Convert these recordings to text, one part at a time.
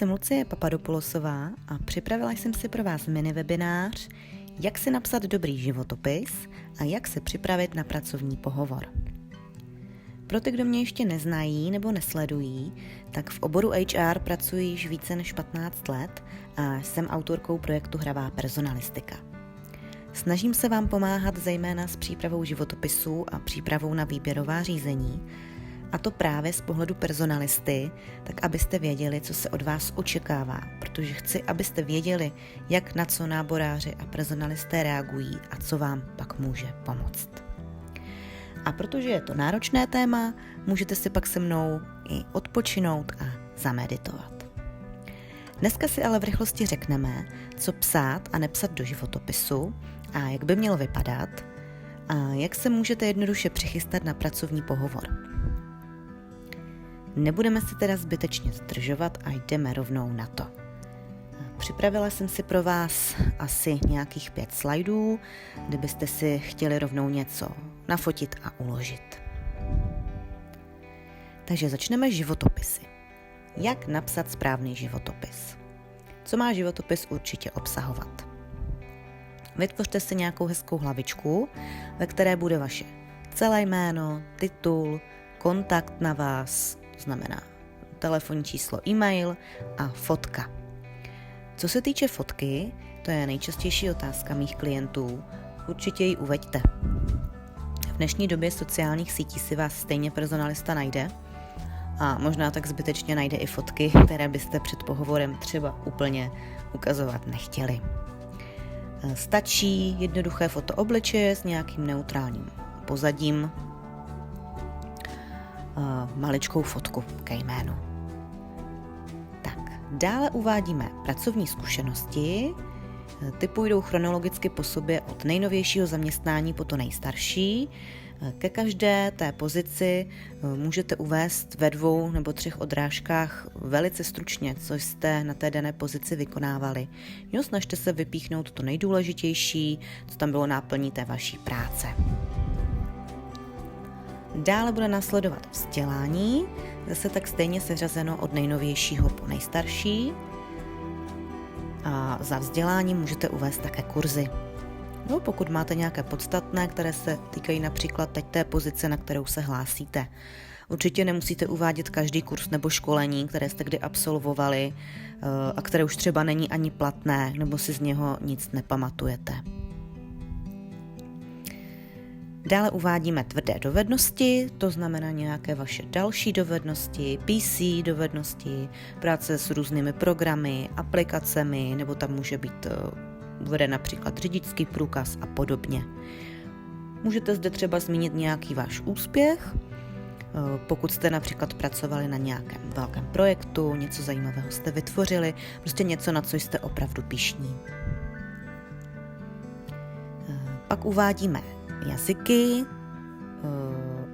jsem Lucie Papadopoulosová a připravila jsem si pro vás mini webinář Jak si napsat dobrý životopis a jak se připravit na pracovní pohovor. Pro ty, kdo mě ještě neznají nebo nesledují, tak v oboru HR pracuji již více než 15 let a jsem autorkou projektu Hravá personalistika. Snažím se vám pomáhat zejména s přípravou životopisů a přípravou na výběrová řízení, a to právě z pohledu personalisty, tak abyste věděli, co se od vás očekává, protože chci, abyste věděli, jak na co náboráři a personalisté reagují a co vám pak může pomoct. A protože je to náročné téma, můžete si pak se mnou i odpočinout a zameditovat. Dneska si ale v rychlosti řekneme, co psát a nepsat do životopisu a jak by měl vypadat a jak se můžete jednoduše přichystat na pracovní pohovor. Nebudeme si teda zbytečně zdržovat a jdeme rovnou na to. Připravila jsem si pro vás asi nějakých 5 slajdů, kdybyste si chtěli rovnou něco nafotit a uložit. Takže začneme životopisy. Jak napsat správný životopis? Co má životopis určitě obsahovat? Vytvořte si nějakou hezkou hlavičku, ve které bude vaše celé jméno, titul, kontakt na vás, to znamená telefonní číslo, e-mail a fotka. Co se týče fotky, to je nejčastější otázka mých klientů, určitě ji uveďte. V dnešní době sociálních sítí si vás stejně personalista najde a možná tak zbytečně najde i fotky, které byste před pohovorem třeba úplně ukazovat nechtěli. Stačí jednoduché foto obličeje s nějakým neutrálním pozadím, maličkou fotku ke jménu. Tak, dále uvádíme pracovní zkušenosti, ty půjdou chronologicky po sobě od nejnovějšího zaměstnání po to nejstarší. Ke každé té pozici můžete uvést ve 2 nebo 3 odrážkách velice stručně, co jste na té dané pozici vykonávali. Snažte se vypíchnout to nejdůležitější, co tam bylo náplní té vaší práce. Dále bude následovat vzdělání, zase tak stejně seřazeno od nejnovějšího po nejstarší. A za vzdělání můžete uvést také kurzy. Pokud máte nějaké podstatné, které se týkají například teď té pozice, na kterou se hlásíte. Určitě nemusíte uvádět každý kurz nebo školení, které jste kdy absolvovali a které už třeba není ani platné, nebo si z něho nic nepamatujete. Dále uvádíme tvrdé dovednosti, to znamená nějaké vaše další dovednosti, PC dovednosti, práce s různými programy, aplikacemi, nebo tam může být uveden například řidičský průkaz a podobně. Můžete zde třeba zmínit nějaký váš úspěch, pokud jste například pracovali na nějakém velkém projektu, něco zajímavého jste vytvořili, prostě něco, na co jste opravdu pyšní. Pak uvádíme jazyky,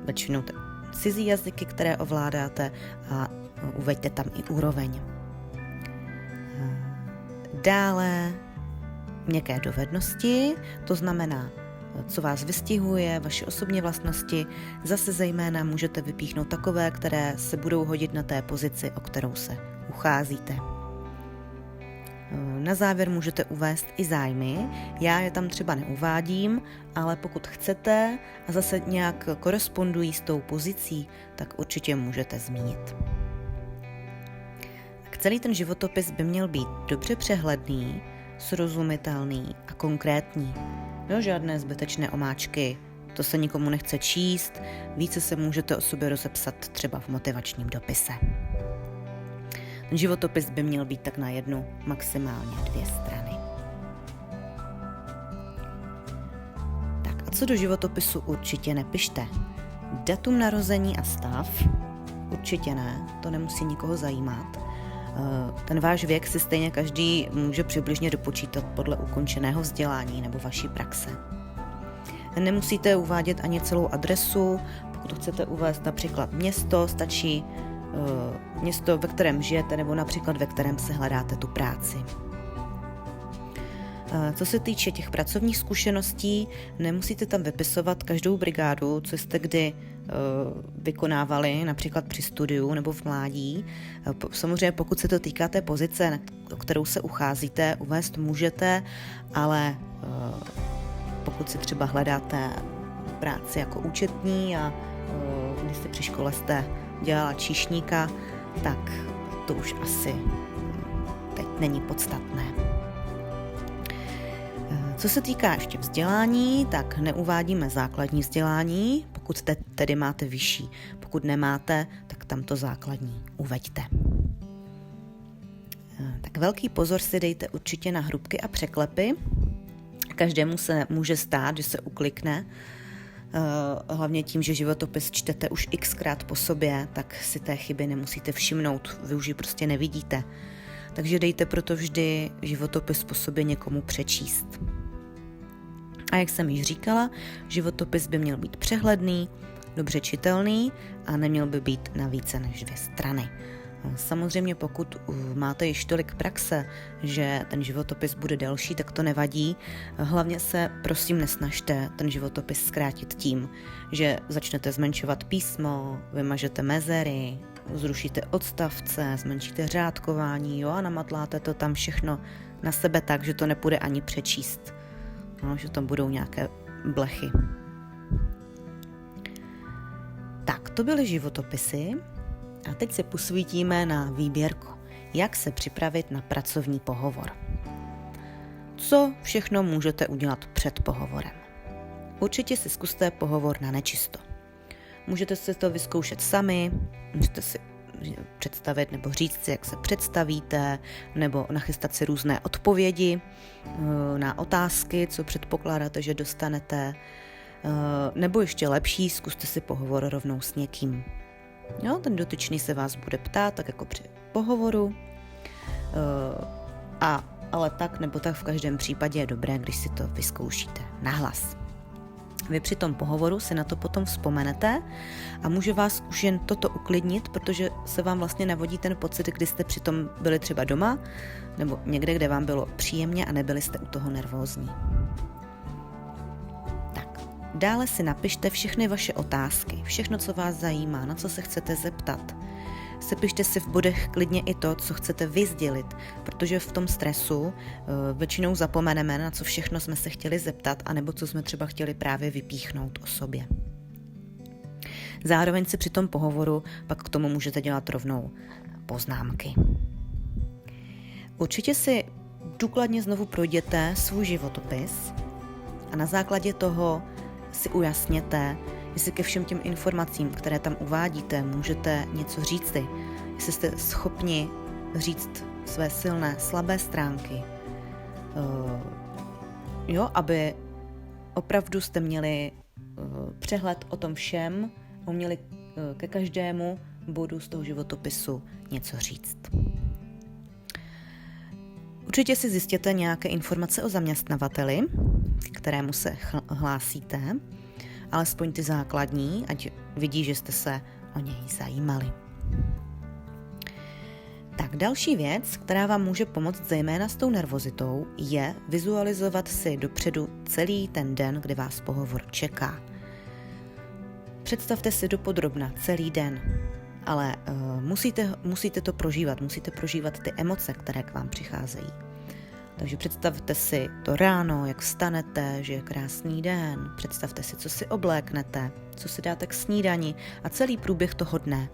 většinou cizí jazyky, které ovládáte a uveďte tam i úroveň. Dále měkké dovednosti, to znamená, co vás vystihuje, vaše osobní vlastnosti, zase zejména můžete vypíchnout takové, které se budou hodit na té pozici, o kterou se ucházíte. Na závěr můžete uvést i zájmy, já je tam třeba neuvádím, ale pokud chcete a zase nějak korespondují s tou pozicí, tak určitě můžete zmínit. Celý ten životopis by měl být dobře přehledný, srozumitelný a konkrétní. Žádné zbytečné omáčky, to se nikomu nechce číst, více se můžete o sobě rozepsat třeba v motivačním dopise. Ten životopis by měl být tak na 1, maximálně 2 strany. Tak a co do životopisu určitě nepište. Datum narození a stav? Určitě ne, to nemusí nikoho zajímat. Ten váš věk si stejně každý může přibližně dopočítat podle ukončeného vzdělání nebo vaší praxe. Nemusíte uvádět ani celou adresu, pokud chcete uvést například město, stačí město, ve kterém žijete, nebo například ve kterém si hledáte tu práci. Co se týče těch pracovních zkušeností, nemusíte tam vypisovat každou brigádu, co jste kdy vykonávali, například při studiu nebo v mládí. Samozřejmě pokud se to týká té pozice, o kterou se ucházíte, uvést můžete, ale pokud si třeba hledáte práci jako účetní a když jste při škole jste dělala číšníka, tak to už asi teď není podstatné. Co se týká ještě vzdělání, tak neuvádíme základní vzdělání, pokud tedy máte vyšší. Pokud nemáte, tak tam to základní uveďte. Tak velký pozor si dejte určitě na hrubky a překlepy. Každému se může stát, že se uklikne, hlavně tím, že životopis čtete už xkrát po sobě, tak si té chyby nemusíte všimnout, vy už ji prostě nevidíte. Takže dejte proto vždy životopis po sobě někomu přečíst. A jak jsem již říkala, životopis by měl být přehledný, dobře čitelný a neměl by být na více než 2 strany. Samozřejmě pokud máte již tolik praxe, že ten životopis bude delší, tak to nevadí. Hlavně se prosím nesnažte ten životopis zkrátit tím, že začnete zmenšovat písmo, vymažete mezery, zrušíte odstavce, zmenšíte řádkování, a namatláte to tam všechno na sebe tak, že to nepůjde ani přečíst. Že tam budou nějaké blechy. Tak, to byly životopisy. A teď se posvítíme na výběrku, jak se připravit na pracovní pohovor. Co všechno můžete udělat před pohovorem? Určitě si zkuste pohovor na nečisto. Můžete si to vyzkoušet sami, můžete si představit nebo říct si, jak se představíte, nebo nachystat si různé odpovědi na otázky, co předpokládáte, že dostanete, nebo ještě lepší, zkuste si pohovor rovnou s někým. Ten dotyčný se vás bude ptát, tak jako při pohovoru, ale tak nebo tak v každém případě je dobré, když si to vyzkoušíte nahlas. Vy při tom pohovoru si na to potom vzpomenete a může vás už jen toto uklidnit, protože se vám vlastně navodí ten pocit, kdy jste přitom byli třeba doma nebo někde, kde vám bylo příjemně a nebyli jste u toho nervózní. Dále si napište všechny vaše otázky, všechno, co vás zajímá, na co se chcete zeptat. Sepište si v bodech klidně i to, co chcete vyzdělit, protože v tom stresu většinou zapomeneme, na co všechno jsme se chtěli zeptat, anebo co jsme třeba chtěli právě vypíchnout o sobě. Zároveň si při tom pohovoru pak k tomu můžete dělat rovnou poznámky. Určitě si důkladně znovu projděte svůj životopis a na základě toho si ujasněte, jestli ke všem těm informacím, které tam uvádíte, můžete něco říci, jestli jste schopni říct své silné, slabé stránky, aby opravdu jste měli přehled o tom všem, uměli ke každému bodu z toho životopisu něco říct. Určitě si zjistěte nějaké informace o zaměstnavateli, k kterému se hlásíte, alespoň ty základní, ať vidí, že jste se o něj zajímali. Tak další věc, která vám může pomoct zejména s tou nervozitou, je vizualizovat si dopředu celý ten den, kdy vás pohovor čeká. Představte si dopodrobna celý den, ale musíte to prožívat, musíte prožívat ty emoce, které k vám přicházejí. Takže představte si to ráno, jak vstanete, že je krásný den, představte si, co si obléknete, co si dáte k snídani a celý průběh toho dne.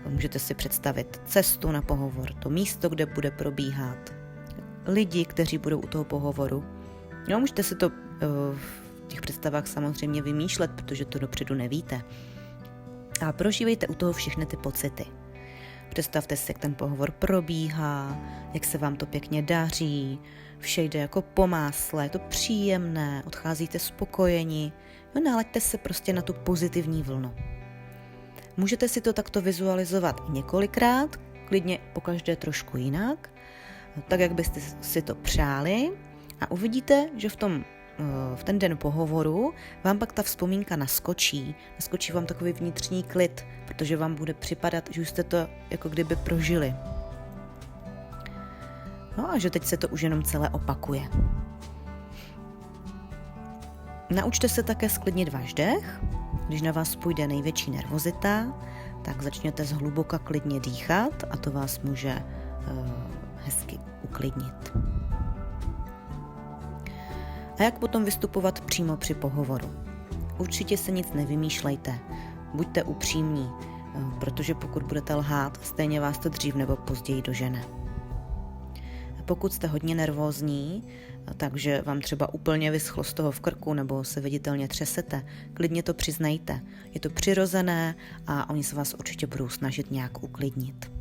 Můžete si představit cestu na pohovor, to místo, kde bude probíhat, lidi, kteří budou u toho pohovoru. Můžete si to v těch představách samozřejmě vymýšlet, protože to dopředu nevíte. A prožívejte u toho všechny ty pocity. Představte si, jak ten pohovor probíhá, jak se vám to pěkně daří, vše jde jako po másle, je to příjemné, odcházíte spokojeni, nalaďte se prostě na tu pozitivní vlnu. Můžete si to takto vizualizovat několikrát, klidně pokaždé trošku jinak, tak jak byste si to přáli a uvidíte, že v ten den pohovoru vám pak ta vzpomínka naskočí vám takový vnitřní klid, protože vám bude připadat, že už jste to jako kdyby prožili. No a že teď se to už jenom celé opakuje. Naučte se také sklidnit váš dech. Když na vás půjde největší nervozita, tak začněte zhluboka klidně dýchat a to vás může hezky uklidnit. A jak potom vystupovat přímo při pohovoru? Určitě se nic nevymýšlejte, buďte upřímní, protože pokud budete lhát, stejně vás to dřív nebo později dožene. Pokud jste hodně nervózní, takže vám třeba úplně vyschlo z toho v krku nebo se viditelně třesete, klidně to přiznejte. Je to přirozené a oni se vás určitě budou snažit nějak uklidnit.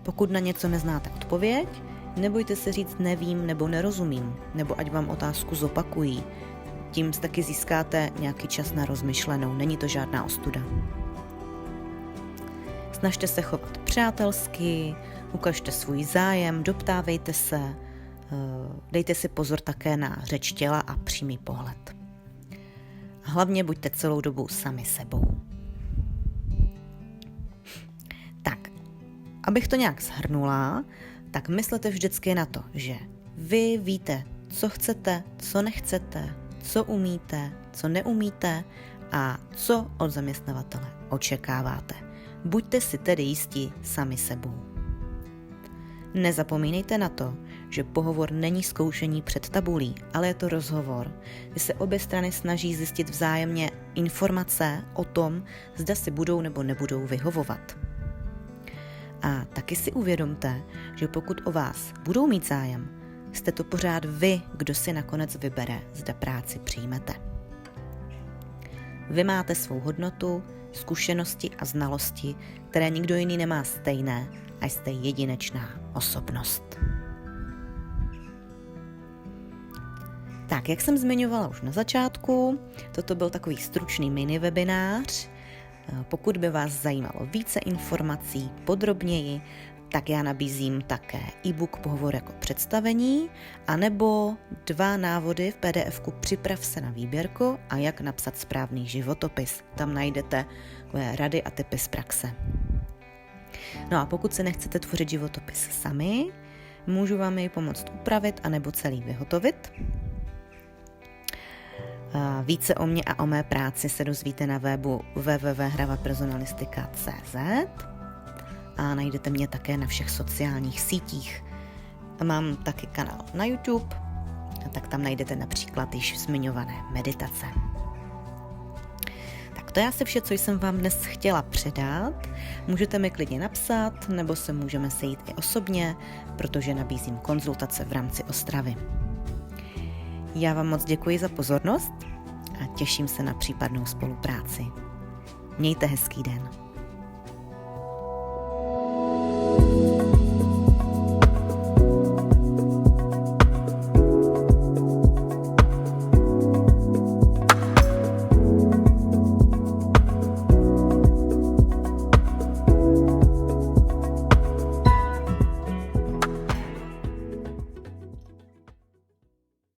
Pokud na něco neznáte odpověď, nebojte se říct nevím nebo nerozumím, nebo ať vám otázku zopakují. Tím taky získáte nějaký čas na rozmyšlenou, není to žádná ostuda. Snažte se chovat přátelsky, ukažte svůj zájem, doptávejte se, dejte si pozor také na řeč těla a přímý pohled. A hlavně buďte celou dobu sami sebou. Tak, abych to nějak shrnula, tak myslete vždycky na to, že vy víte, co chcete, co nechcete, co umíte, co neumíte a co od zaměstnavatele očekáváte. Buďte si tedy jistí sami sebou. Nezapomínejte na to, že pohovor není zkoušení před tabulí, ale je to rozhovor, kdy se obě strany snaží zjistit vzájemně informace o tom, zda si budou nebo nebudou vyhovovat. A taky si uvědomte, že pokud o vás budou mít zájem, jste to pořád vy, kdo si nakonec vybere, zda práci přijmete. Vy máte svou hodnotu, zkušenosti a znalosti, které nikdo jiný nemá stejné a jste jedinečná osobnost. Tak, jak jsem zmiňovala už na začátku, toto byl takový stručný mini webinář. Pokud by vás zajímalo více informací podrobněji, tak já nabízím také e-book Pohovor jako představení, anebo 2 návody v PDF-ku Připrav se na výběrko a jak napsat správný životopis. Tam najdete rady a tipy z praxe. No a pokud se nechcete tvořit životopis sami, můžu vám jej pomoct upravit anebo celý vyhotovit. Více o mě a o mé práci se dozvíte na webu www.hravapersonalistika.cz a najdete mě také na všech sociálních sítích. Mám taky kanál na YouTube, tak tam najdete například již zmiňované meditace. Tak to je asi vše, co jsem vám dnes chtěla předat. Můžete mi klidně napsat, nebo se můžeme sejít i osobně, protože nabízím konzultace v rámci Ostravy. Já vám moc děkuji za pozornost a těším se na případnou spolupráci. Mějte hezký den.